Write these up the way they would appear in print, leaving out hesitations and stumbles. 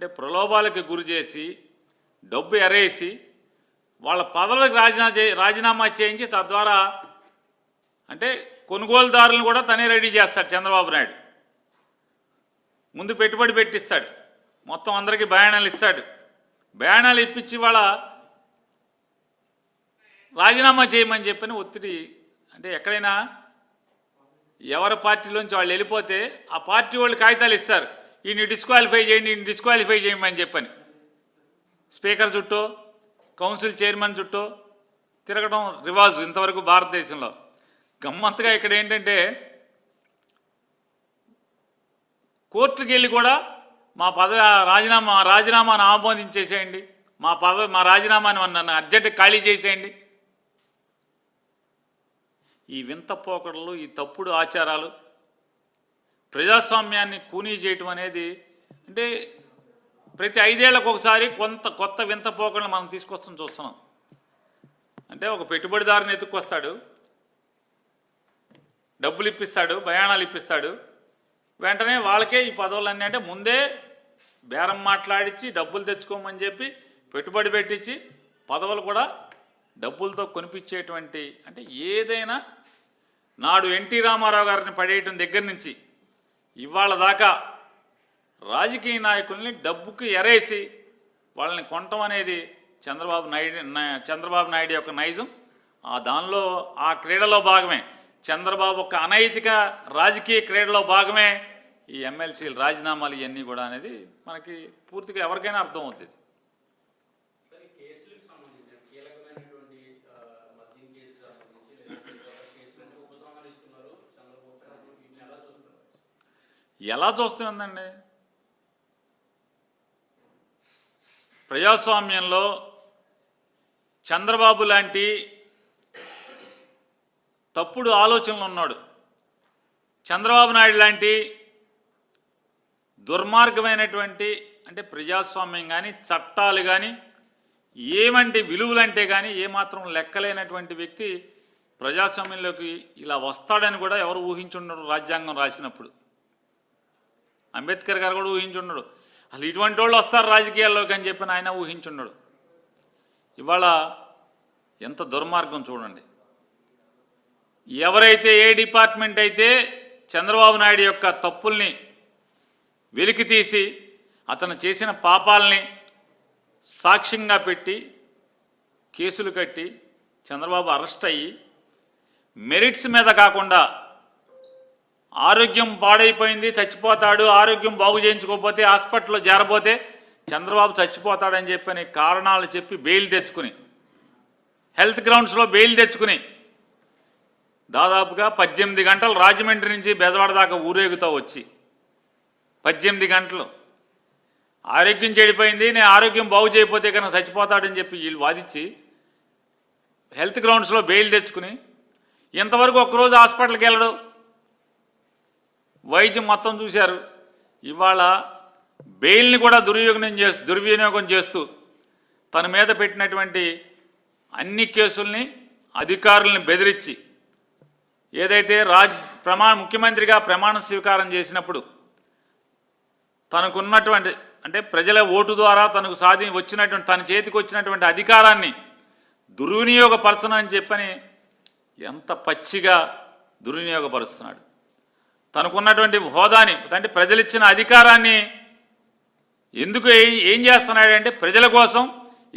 అంటే ప్రలోభాలకు గురి చేసి డబ్బు ఎరేసి వాళ్ళ పదవులకు రాజీనామా చేయించి తద్వారా అంటే కొనుగోలుదారులను కూడా తనే రెడీ చేస్తాడు చంద్రబాబు నాయుడు. ముందు పెట్టుబడి పెట్టిస్తాడు, మొత్తం అందరికీ బయానాలు ఇస్తాడు. బయానాలు ఇప్పించి వాళ్ళ రాజీనామా చేయమని చెప్పని ఒత్తిడి. అంటే ఎక్కడైనా ఎవరి పార్టీలోంచి వాళ్ళు వెళ్ళిపోతే ఆ పార్టీ వాళ్ళు కాగితాలు ఇస్తారు, ఈయన్ని డిస్క్వాలిఫై చేయండి, ఈయన్ని డిస్క్వాలిఫై చేయమని చెప్పని. స్పీకర్ చుట్టూ కౌన్సిల్ చైర్మన్ చుట్టూ తిరగడం రివాజు ఇంతవరకు భారతదేశంలో. గమ్మత్తుగా ఇక్కడ ఏంటంటే కోర్టుకి వెళ్ళి కూడా మా పదవి రాజీనామాను ఆమోదించేసేయండి, మా రాజీనామాని నన్ను అర్జెంట్ ఖాళీ చేసేయండి. ఈ వింత పోకడలు, ఈ తప్పుడు ఆచారాలు, ప్రజాస్వామ్యాన్ని కూనీ చేయటం అనేది అంటే ప్రతి 5 ఏళ్లకు ఒకసారి కొత్త వింత పోకడలు మనం తీసుకొస్తాం చూస్తున్నాం. అంటే ఒక పెట్టుబడిదారుని ఎత్తుక్కొస్తాడు, డబ్బులు ఇప్పిస్తాడు, బయానాలు ఇప్పిస్తాడు, వెంటనే వాళ్ళకే ఈ పదవులన్నీ అంటే ముందే బేరం మాట్లాడించి డబ్బులు తెచ్చుకోమని చెప్పి పెట్టుబడి పెట్టించి పదవులు కూడా డబ్బులతో కొనిపించేటువంటి. అంటే ఏదైనా నాడు ఎన్టీ రామారావు గారిని పడేయటం దగ్గర నుంచి ఇవాళ దాకా రాజకీయ నాయకుల్ని డబ్బుకి ఎరేసి వాళ్ళని కొనటం అనేది చంద్రబాబు నాయుడు యొక్క నైజం. దానిలో ఆ క్రీడలో భాగమే, చంద్రబాబు ఒక అనైతిక రాజకీయ క్రీడలో భాగమే ఈ ఎమ్మెల్సీలు రాజీనామాలు ఇవన్నీ కూడా అనేది మనకి పూర్తిగా ఎవరికైనా అర్థం అవుతుంది. ఎలా చూస్తుందండి? ప్రజాస్వామ్యంలో చంద్రబాబు లాంటి తప్పుడు ఆలోచనలు ఉన్నాడు, చంద్రబాబు నాయుడు లాంటి దుర్మార్గమైనటువంటి అంటే ప్రజాస్వామ్యం కానీ చట్టాలు కానీ ఏమంటే విలువలంటే కానీ ఏమాత్రం లెక్కలేనటువంటి వ్యక్తి ప్రజాస్వామ్యంలోకి ఇలా వస్తాడని కూడా ఎవరు ఊహించుండరు. రాజ్యాంగం రాసినప్పుడు అంబేద్కర్ గారు కూడా ఊహించుండడు. అసలు ఇటువంటి వాళ్ళు వస్తారు రాజకీయాల్లోకి అని చెప్పి ఆయన ఊహించుండడు. ఇవాళ ఎంత దుర్మార్గం చూడండి. ఎవరైతే ఏ డిపార్ట్మెంట్ అయితే చంద్రబాబు నాయుడు యొక్క తప్పుల్ని వెలికి తీసి అతను చేసిన పాపాలని సాక్ష్యంగా పెట్టి కేసులు కట్టి చంద్రబాబు అరెస్ట్ అయ్యి మెరిట్స్ మీద కాకుండా ఆరోగ్యం పాడైపోయింది చచ్చిపోతాడు, ఆరోగ్యం బాగు చేయించుకోకపోతే హాస్పిటల్లో చేరబోతే చంద్రబాబు చచ్చిపోతాడని చెప్పని కారణాలు చెప్పి బెయిల్ తెచ్చుకుని హెల్త్ గ్రౌండ్స్లో బెయిల్ తెచ్చుకుని దాదాపుగా 18 గంటలు రాజమండ్రి నుంచి బెజవాడ దాకా ఊరేగుతూ వచ్చి 18 గంటలు ఆరోగ్యం చెడిపోయింది, నేను ఆరోగ్యం బాగు చేయకపోతే కనుక చచ్చిపోతాడని చెప్పి వీళ్ళు వాదించి హెల్త్ గ్రౌండ్స్లో బెయిల్ తెచ్చుకుని ఇంతవరకు ఒక్కరోజు హాస్పిటల్కి వెళ్ళడు, వైద్యం మొత్తం చూశారు. ఇవాళ బెయిల్ని కూడా దుర్వినియోగం చేస్తూ తన మీద పెట్టినటువంటి అన్ని కేసుల్ని అధికారుల్ని బెదిరించి ఏదైతే ముఖ్యమంత్రిగా ప్రమాణ స్వీకారం చేసినప్పుడు తనకున్నటువంటి అంటే ప్రజల ఓటు ద్వారా తనకు తన చేతికి వచ్చినటువంటి అధికారాన్ని దుర్వినియోగపరచనని చెప్పని ఎంత పచ్చిగా దుర్వినియోగపరుస్తున్నాడు. తనకున్నటువంటి హోదాని అంటే ప్రజలిచ్చిన అధికారాన్ని ఎందుకు ఏం చేస్తున్నాడంటే ప్రజల కోసం,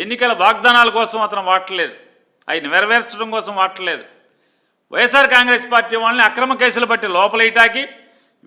ఎన్నికల వాగ్దానాల కోసం అతను వాడట్లేదు, అవి నెరవేర్చడం కోసం వాడట్లేదు. వైఎస్ఆర్ కాంగ్రెస్ పార్టీ వాళ్ళని అక్రమ కేసులు బట్టి లోపలేయటానికి,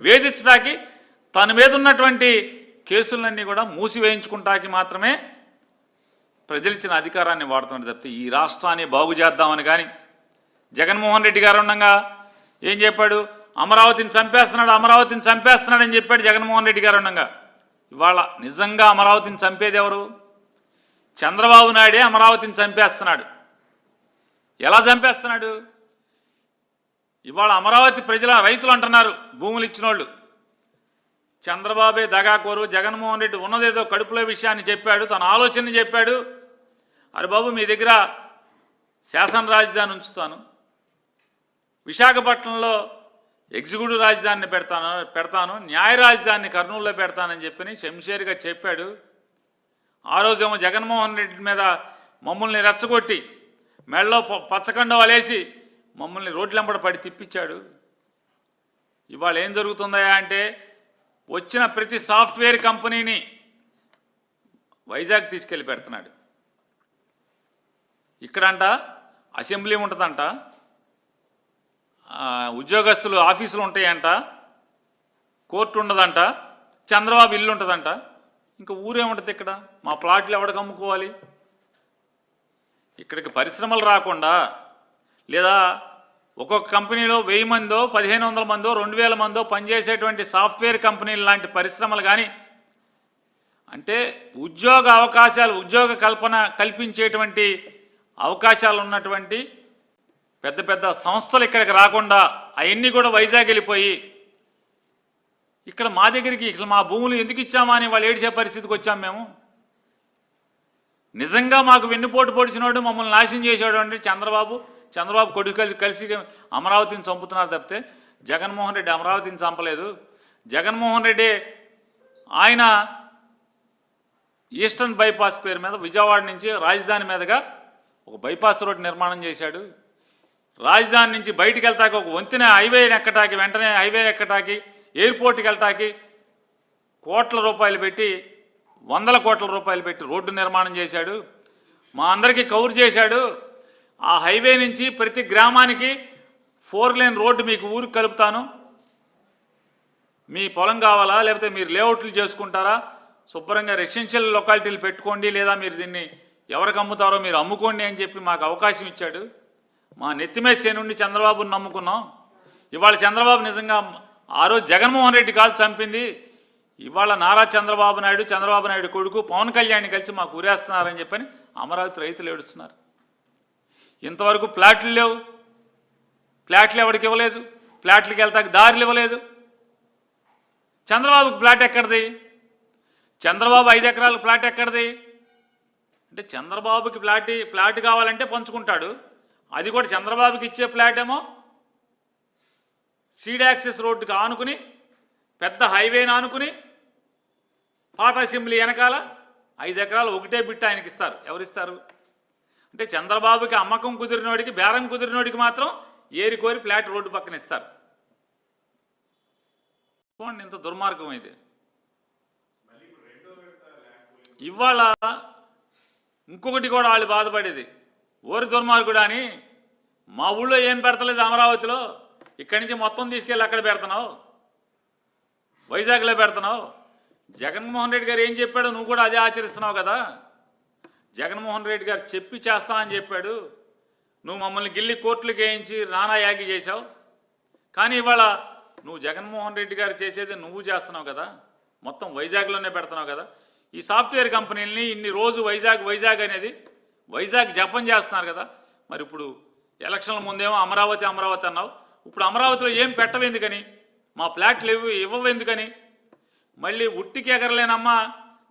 వేధించడానికి, తన మీద ఉన్నటువంటి కేసులన్నీ కూడా మూసివేయించుకుంటానికి మాత్రమే ప్రజలిచ్చిన అధికారాన్ని వాడుతున్నాడు తప్పితే ఈ రాష్ట్రాన్ని బాగు చేద్దామని కానీ. జగన్మోహన్ రెడ్డి గారు ఉండగా ఏం చెప్పాడు? అమరావతిని చంపేస్తున్నాడని చెప్పాడు జగన్మోహన్ రెడ్డి గారు ఉండగా. ఇవాళ నిజంగా అమరావతిని చంపేది ఎవరు? చంద్రబాబు నాయుడే అమరావతిని చంపేస్తున్నాడు. ఎలా చంపేస్తున్నాడు? ఇవాళ అమరావతి రైతులు అంటున్నారు, భూములు ఇచ్చిన వాళ్ళు చంద్రబాబే దగాకోరు, జగన్మోహన్ రెడ్డి ఉన్నదేదో కడుపులో విషయాన్ని చెప్పాడు, తన ఆలోచనని చెప్పాడు. అరే బాబు, మీ దగ్గర శాసన రాజధాని ఉంచుతాను, విశాఖపట్నంలో ఎగ్జిక్యూటివ్ రాజధానిని పెడతాను న్యాయ రాజధానిని కర్నూలులో పెడతానని చెప్పి శంషేర్గా చెప్పాడు. ఆ రోజేమో జగన్మోహన్ రెడ్డి మీద మమ్మల్ని రెచ్చగొట్టి మెడలో పచ్చకండవాలేసి మమ్మల్ని రోడ్లెంబడ పడి తిప్పించాడు. ఇవాళ ఏం జరుగుతుందా అంటే వచ్చిన ప్రతి సాఫ్ట్వేర్ కంపెనీని వైజాగ్ తీసుకెళ్ళి పెడుతున్నాడు. ఇక్కడంట అసెంబ్లీ ఉంటుందంట, ఉద్యోగస్తులు ఆఫీసులు ఉంటాయంట, కోర్టు ఉండదంట, చంద్రబాబు ఇల్లు ఉంటుందంట. ఇంకా ఊరేముంటుంది ఇక్కడ? మా ప్లాట్లు ఎవడికి అమ్ముకోవాలి? ఇక్కడికి పరిశ్రమలు రాకుండా లేదా ఒక్కొక్క కంపెనీలో 1000 మందో 1500 మందో 2000 మందో పనిచేసేటువంటి సాఫ్ట్వేర్ కంపెనీలు లాంటి పరిశ్రమలు కానీ అంటే ఉద్యోగ అవకాశాలు ఉద్యోగ కల్పించేటువంటి అవకాశాలు ఉన్నటువంటి పెద్ద పెద్ద సంస్థలు ఇక్కడికి రాకుండా అవన్నీ కూడా వైజాగ్ వెళ్ళిపోయి ఇక్కడ మా దగ్గరికి ఇట్లా మా భూములు ఎందుకు ఇచ్చామా అని వాళ్ళు ఏడిచే పరిస్థితికి వచ్చాం మేము. నిజంగా మాకు వెన్నుపోటు పొడిచినోడు మమ్మల్ని నాశనం చేసేవాడు అంటే చంద్రబాబు కొడుకు కలిసి అమరావతిని చంపుతున్నారు తప్పితే జగన్మోహన్ రెడ్డి అమరావతిని చంపలేదు. జగన్మోహన్ రెడ్డి ఆయన ఈస్టర్న్ బైపాస్ పేరు మీద విజయవాడ నుంచి రాజధాని మీదుగా ఒక బైపాస్ రోడ్డు నిర్మాణం చేశాడు. రాజధాని నుంచి బయటికి వెళ్తాకి ఒక వంతెన హైవే ఎక్కటాకి వెంటనే హైవే ఎక్కటాకి ఎయిర్పోర్ట్కి వెళ్ళటాకి కోట్ల రూపాయలు పెట్టి 100 కోట్ల రూపాయలు పెట్టి రోడ్డు నిర్మాణం చేశాడు. మా అందరికీ కవర్ చేశాడు. ఆ హైవే నుంచి ప్రతి గ్రామానికి 4 లేన్ రోడ్డు మీకు ఊరికి కలుపుతాను, మీ పొలం కావాలా లేకపోతే మీరు లేఅవుట్లు చేసుకుంటారా, శుభ్రంగా రెసిడెన్షియల్ లొకాలిటీలు పెట్టుకోండి, లేదా మీరు దీన్ని ఎవరికి అమ్ముతారో మీరు అమ్ముకోండి అని చెప్పి మాకు అవకాశం ఇచ్చాడు. మా నెత్తిమేసే నుండి చంద్రబాబుని నమ్ముకున్నాం. ఇవాళ చంద్రబాబు నిజంగా ఆ రోజు జగన్మోహన్ రెడ్డి కాదు చంపింది, ఇవాళ నారా చంద్రబాబు నాయుడు కొడుకు పవన్ కళ్యాణ్ని కలిసి మాకు ఊరేస్తున్నారని చెప్పని అమరావతి రైతులు ఏడుస్తున్నారు. ఇంతవరకు ప్లాట్లు లేవు, ప్లాట్లు ఎవరికి ఇవ్వలేదు, ప్లాట్లకి వెళ్తాకి దారులు ఇవ్వలేదు. చంద్రబాబుకి ప్లాట్ ఎక్కడిది? చంద్రబాబు 5 ఎకరాల ప్లాట్ ఎక్కడిది? అంటే చంద్రబాబుకి ప్లాట్ కావాలంటే పంచుకుంటాడు. అది కూడా చంద్రబాబుకి ఇచ్చే ప్లాట్ ఏమో సీడ్ యాక్సెస్ రోడ్డుకి ఆనుకుని పెద్ద హైవేని ఆనుకుని పాత అసెంబ్లీ వెనకాల 5 ఎకరాలు ఒకటే బిట్ ఆయనకి ఇస్తారు. ఎవరిస్తారు? అంటే చంద్రబాబుకి అమ్మకం కుదిరినోడికి బేరం కుదిరినోడికి మాత్రం ఏరి కోరి ఫ్లాట్ రోడ్డు పక్కన ఇస్తారు. చూడండి ఇంత దుర్మార్గం ఇది. ఇవాళ ఇంకొకటి కూడా వాళ్ళు బాధపడేది, ఓరి దుర్మార్గుడు అని మా ఊళ్ళో ఏం పెడతలేదు అమరావతిలో, ఇక్కడి నుంచి మొత్తం తీసుకెళ్ళి అక్కడ పెడుతున్నావు, వైజాగ్లో పెడుతున్నావు. జగన్మోహన్ రెడ్డి గారు ఏం చెప్పాడు, నువ్వు కూడా అదే ఆచరిస్తున్నావు కదా. జగన్మోహన్ రెడ్డి గారు చెప్పి చేస్తామని చెప్పాడు, నువ్వు మమ్మల్ని గిల్లి కోర్టులకు వేయించి నానా యాగి చేశావు. కానీ ఇవాళ నువ్వు జగన్మోహన్ రెడ్డి గారు చేసేది నువ్వు చేస్తున్నావు కదా, మొత్తం వైజాగ్లోనే పెడుతున్నావు కదా. ఈ సాఫ్ట్వేర్ కంపెనీలని ఇన్ని రోజు వైజాగ్ అనేది వైజాగ్ జపం చేస్తున్నారు కదా. మరి ఇప్పుడు ఎలక్షన్ల ముందేమో అమరావతి అన్నావు, ఇప్పుడు అమరావతిలో ఏం పెట్టవెందుకని, మా ప్లాట్లు ఇవ్వవెందుకని, మళ్ళీ ఉట్టికి ఎగరలేనమ్మా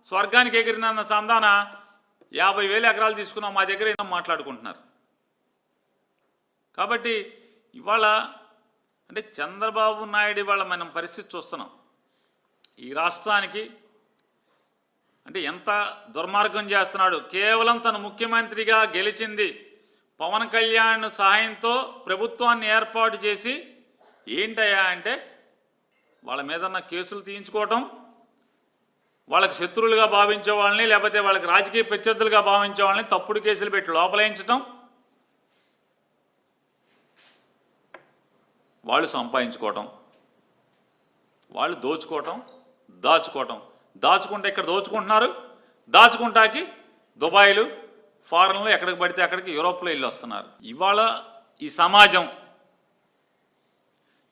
స్వర్గానికి ఎగిరిన చందాన 50,000 ఎకరాలు తీసుకున్నాం మా దగ్గర మాట్లాడుకుంటున్నారు. కాబట్టి ఇవాళ అంటే చంద్రబాబు నాయుడు ఇవాళ మనం పరిస్థితి చూస్తున్నాం. ఈ రాష్ట్రానికి అంటే ఎంత దుర్మార్గం చేస్తున్నాడు. కేవలం తను ముఖ్యమంత్రిగా గెలిచింది పవన్ కళ్యాణ్ సహాయంతో ప్రభుత్వాన్ని ఏర్పాటు చేసి ఏంటయ్యా అంటే వాళ్ళ మీద ఉన్న కేసులు తీయించుకోవటం, వాళ్ళకి శత్రువులుగా భావించే వాళ్ళని లేకపోతే వాళ్ళకి రాజకీయ ప్రత్యర్థులుగా భావించే వాళ్ళని తప్పుడు కేసులు పెట్టి లోపలేయించటం, వాళ్ళు సంపాదించుకోవటం, వాళ్ళు దాచుకుంటే ఇక్కడ దోచుకుంటున్నారు, దాచుకుంటాకి దుబాయ్లు ఫారెన్లు ఎక్కడికి పడితే అక్కడికి యూరోప్లో వెళ్ళి వస్తున్నారు. ఇవాళ ఈ సమాజం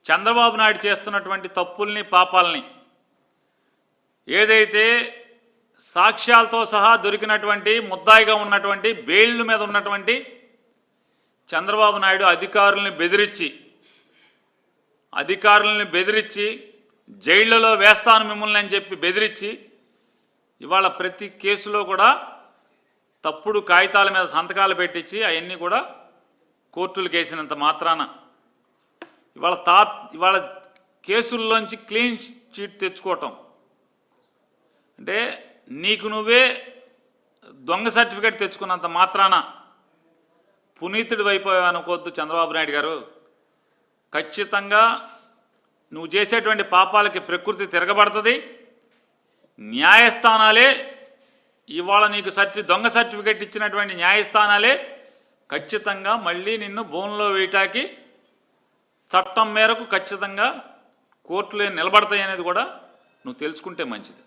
చంద్రబాబు నాయుడు చేస్తున్నటువంటి తప్పుల్ని పాపాలని ఏదైతే సాక్ష్యాలతో సహా దొరికినటువంటి ముద్దాయిగా ఉన్నటువంటి బెయిల్ మీద ఉన్నటువంటి చంద్రబాబు నాయుడు అధికారుల్ని బెదిరించి జైళ్లలో వేస్తాను మిమ్మల్ని అని చెప్పి బెదిరించి ఇవాళ ప్రతి కేసులో కూడా తప్పుడు కాగితాల మీద సంతకాలు పెట్టించి అవన్నీ కూడా కోర్టులకు వేసినంత మాత్రాన ఇవాళ కేసుల్లోంచి క్లీన్ చీట్ తెచ్చుకోవటం, అంటే నీకు నువ్వే దొంగ సర్టిఫికేట్ తెచ్చుకున్నంత మాత్రాన పునీతుడు అయిపోయావు అనుకోవద్దు చంద్రబాబు నాయుడు గారు. ఖచ్చితంగా నువ్వు చేసేటువంటి పాపాలకి ప్రకృతి తిరగబడుతుంది. న్యాయస్థానాలే ఇవాళ నీకు దొంగ సర్టిఫికేట్ ఇచ్చినటువంటి న్యాయస్థానాలే ఖచ్చితంగా మళ్ళీ నిన్ను బోన్లో వేయటానికి చట్టం మేరకు ఖచ్చితంగా కోర్టులో నిలబడతాయి అనేది కూడా నువ్వు తెలుసుకుంటే మంచిది.